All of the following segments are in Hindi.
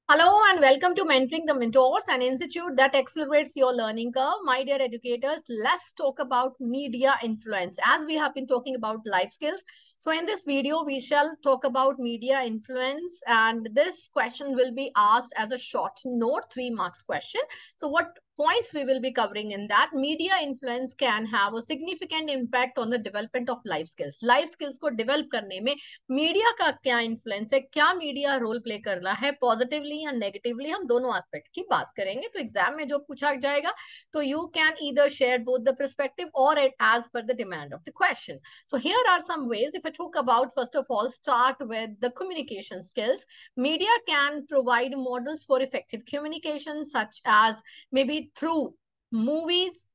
Hello and welcome to Mentoring the Mentors, an institute that accelerates your learning curve. My dear educators, let's talk about media influence. As we have been talking about life skills, so in this video, we shall talk about media influence, and this question will be asked as a short note, 3 marks question. So, what points we will be covering in that? Media influence can have a significant impact on the development of life skills. Life skills को develop करने में मीडिया का क्या इन्फ्लुएंस है, क्या मीडिया रोल प्ले कर रहा है, पॉजिटिवली या नेगेटिवली, हम दोनों एस्पेक्ट की बात करेंगे। तो एग्जाम में जो पूछा जाएगा तो you can either share both the perspective और it as per the demand of the question. So here are some ways. If I talk about, first of all, start with the communication skills. Media can provide models for effective communication, such as maybe through movies,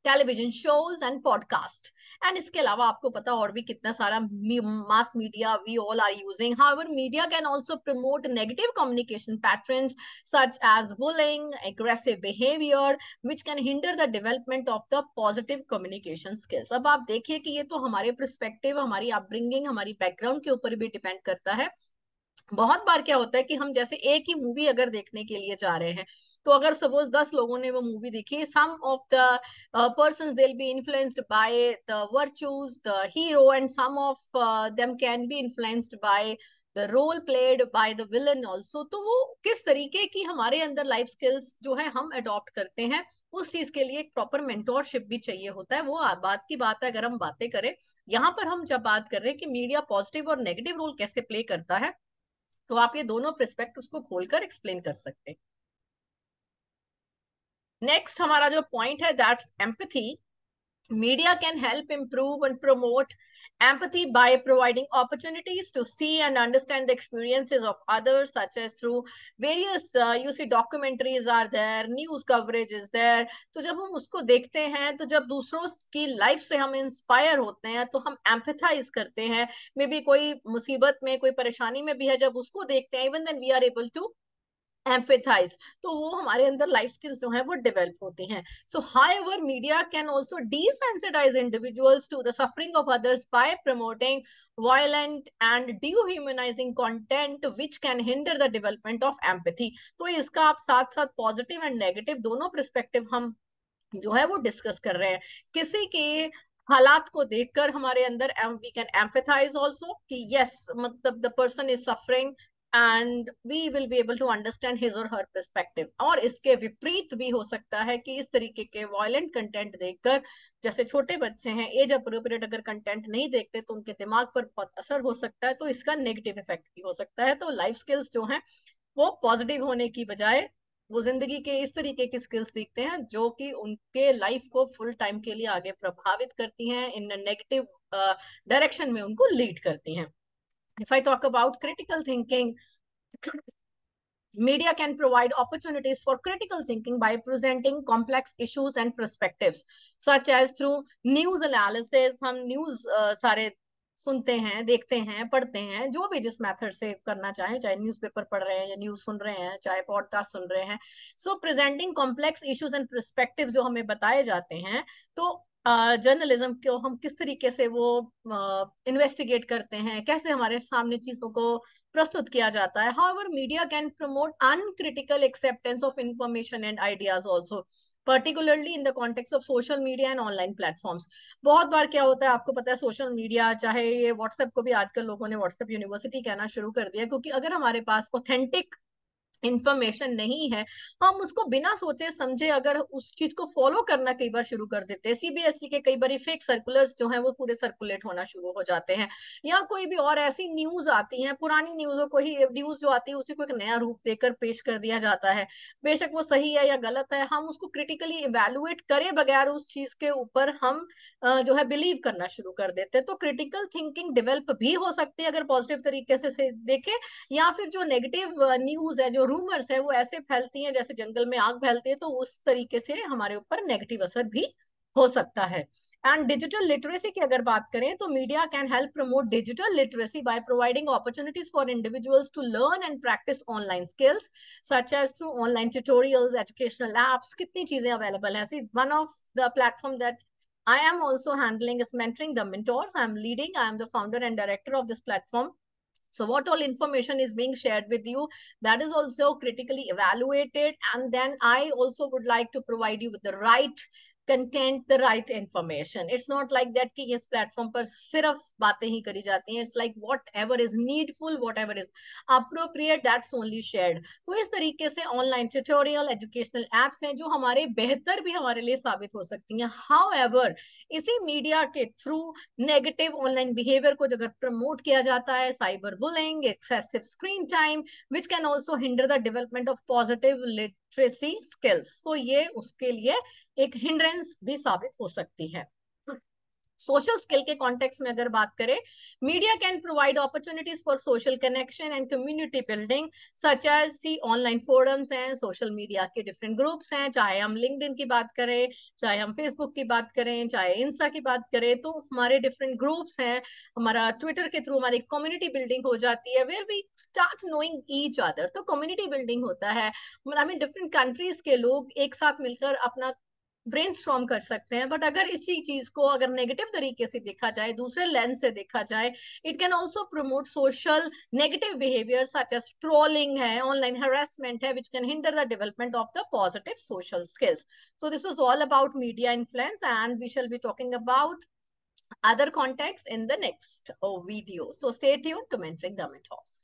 television shows and podcast. And इसके अलावा आपको पता और भी कितना सारा mass media we all are using. However media can also promote negative communication patterns such as bullying, aggressive behaviour, which can hinder the development of the positive communication skills. अब आप देखिए कि ये तो हमारे पर्सपेक्टिव, हमारी अपब्रिंगिंग, हमारी बैकग्राउंड के ऊपर भी डिपेंड करता है। बहुत बार क्या होता है कि हम जैसे एक ही मूवी अगर देखने के लिए जा रहे हैं, तो अगर सपोज 10 लोगों ने वो मूवी देखी, some of the persons they will be influenced by the virtues the hero, and some of them can be influenced by the role played by the villain also. तो वो किस तरीके की हमारे अंदर लाइफ स्किल्स जो है हम अडॉप्ट करते हैं, उस चीज के लिए एक प्रॉपर मेंटोरशिप भी चाहिए होता है। वो बात की बात है। अगर हम बातें करें यहाँ पर, हम जब बात कर रहे हैं कि मीडिया पॉजिटिव और नेगेटिव रोल कैसे प्ले करता है, तो आप ये दोनों पर्सपेक्ट उसको खोलकर एक्सप्लेन कर सकते हैं। नेक्स्ट हमारा जो पॉइंट है, that's empathy. Media can help improve and promote empathy by providing opportunities to see and understand the experiences of others, such as through various, you see, documentaries are there, news coverage is there. तो जब हम उसको देखते हैं, तो जब दूसरों की लाइफ से हम इंस्पायर होते हैं, तो हम एम्पैथाइज करते हैं। मे बी कोई मुसीबत में, कोई परेशानी में भी है, जब उसको देखते हैं, even then we are able to empathize, तो वो हमारे अंदर लाइफ स्किल्स जो है वो डेवलप होती हैं। सो however media can also desensitize individuals to the suffering of others by promoting violent and dehumanizing content which can hinder the development of empathy। तो इसका आप साथ साथ पॉजिटिव एंड नेगेटिव दोनों पर्सपेक्टिव हम जो है वो डिस्कस कर रहे हैं। किसी के हालात को देखकर हमारे अंदर वी कैन एम्फेथाइज ऑल्सो कि यस, मतलब the person is suffering, and we will be able to understand his or her perspective. और इसके विपरीत भी हो सकता है कि इस तरीके के वायलेंट कंटेंट देखकर, जैसे छोटे बच्चे हैं, एज अप्रोप्रिएट अगर कंटेंट नहीं देखते तो उनके दिमाग पर बहुत असर हो सकता है, तो इसका नेगेटिव इफेक्ट भी हो सकता है। तो लाइफ स्किल्स जो हैं वो पॉजिटिव होने की बजाय वो जिंदगी के इस तरीके की स्किल्स सीखते हैं जो कि उनके लाइफ को फुल टाइम के लिए आगे प्रभावित करती हैं, इन नेगेटिव डायरेक्शन में उनको लीड करती हैं। If I talk about critical thinking, media can provide opportunities for critical thinking by presenting complex issues and perspectives, such as through news analysis। हम न्यूज सारे सुनते हैं, देखते हैं, पढ़ते हैं, जो भी जिस मेथड से करना चाहें, चाहे न्यूज़पेपर पढ़ रहे हैं या न्यूज सुन रहे हैं, चाहे पॉडकास्ट सुन रहे हैं। So presenting complex issues and perspective जो हमें बताए जाते हैं, तो जर्नलिज्म को हम किस तरीके से वो इन्वेस्टिगेट करते हैं, कैसे हमारे सामने चीजों को प्रस्तुत किया जाता है। However media can promote uncritical acceptance of information and ideas also, particularly in the context of social media and online platforms. बहुत बार क्या होता है, आपको पता है, सोशल मीडिया, चाहे ये व्हाट्सएप को भी आजकल लोगों ने व्हाट्सएप यूनिवर्सिटी कहना शुरू कर दिया, क्योंकि अगर हमारे पास ऑथेंटिक इंफॉर्मेशन नहीं है, हम उसको बिना सोचे समझे अगर उस चीज को फॉलो करना कई बार शुरू कर देते हैं। सीबीएसई के कई बार फेक सर्कुलर्स जो हैं वो पूरे सर्कुलेट होना शुरू हो जाते हैं, या कोई भी और ऐसी न्यूज आती है, पुरानी न्यूजों को ही, न्यूज जो आती है उसी को एक नया रूप देकर पेश कर दिया जाता है। बेशक वो सही है या गलत है, हम उसको क्रिटिकली इवेलुएट करे बगैर उस चीज के ऊपर हम जो है बिलीव करना शुरू कर देते हैं। तो क्रिटिकल थिंकिंग डेवलप भी हो सकती है अगर पॉजिटिव तरीके से देखें, या फिर जो नेगेटिव न्यूज है, जो रूमर्स है, वो ऐसे फैलती हैं जैसे जंगल में आग फैलती है, तो उस तरीके से हमारे ऊपर नेगेटिव असर भी हो सकता है। एंड डिजिटल लिटरेसी की अगर बात करें, तो media can help promote digital literacy by providing opportunities for individuals to learn and practise online skills, such as through online tutorials, educational apps. कितनी चीजें अवेलेबल है। One of the platform that I am also handling is Mentoring the Mentors. I am leading. I am the founder and director of this platform. So what all information is being shared with you, that is also critically evaluated. And then I also would like to provide you with the right content, the right information. It's not like that कि इस platform पर सिर्फ बातें ही करी जाती हैं. It's like whatever is needful, whatever is appropriate, that's only shared. तो इस तरीके से ऑनलाइन ट्यूटोरियल एजुकेशनल एप्स हैं जो हमारे बेहतर भी हमारे लिए साबित हो सकती हैं. हाउएवर, इसी मीडिया के थ्रू नेगेटिव ऑनलाइन बिहेवियर को अगर प्रमोट किया जाता है, cyber bullying, excessive screen time, which can also hinder the development of positive literacy skills, तो ये उसके लिए एक हिंड्रेंस भी साबित हो सकती है. सोशल स्किल के कॉन्टेक्स्ट में अगर बात करें, media can provide opportunities for social connection and community building, such as see online forums हैं, सोशल मीडिया के डिफरेंट ग्रुप्स हैं, चाहे हम लिंक्डइन की बात करें, चाहे हम फेसबुक की बात करें, चाहे इंस्टा की बात करें, तो हमारे डिफरेंट ग्रुप्स हैं. हमारा ट्विटर के थ्रू हमारी कम्युनिटी बिल्डिंग हो जाती है, where we start knowing each other. तो कम्युनिटी बिल्डिंग होता है, आई मीन डिफरेंट कंट्रीज के लोग एक साथ मिलकर अपना ब्रेनस्टॉर्म कर सकते हैं. बट अगर इसी चीज को अगर नेगेटिव तरीके से देखा जाए, दूसरे लेंस से देखा जाए, it can also promote social negative behaviour such as trolling है, ऑनलाइन हेरासमेंट है, which can hinder the development of the positive social skills. So this was all about media influence, and we shall be talking about other contexts in the next video. So stay tuned to Mentoring the Mentors.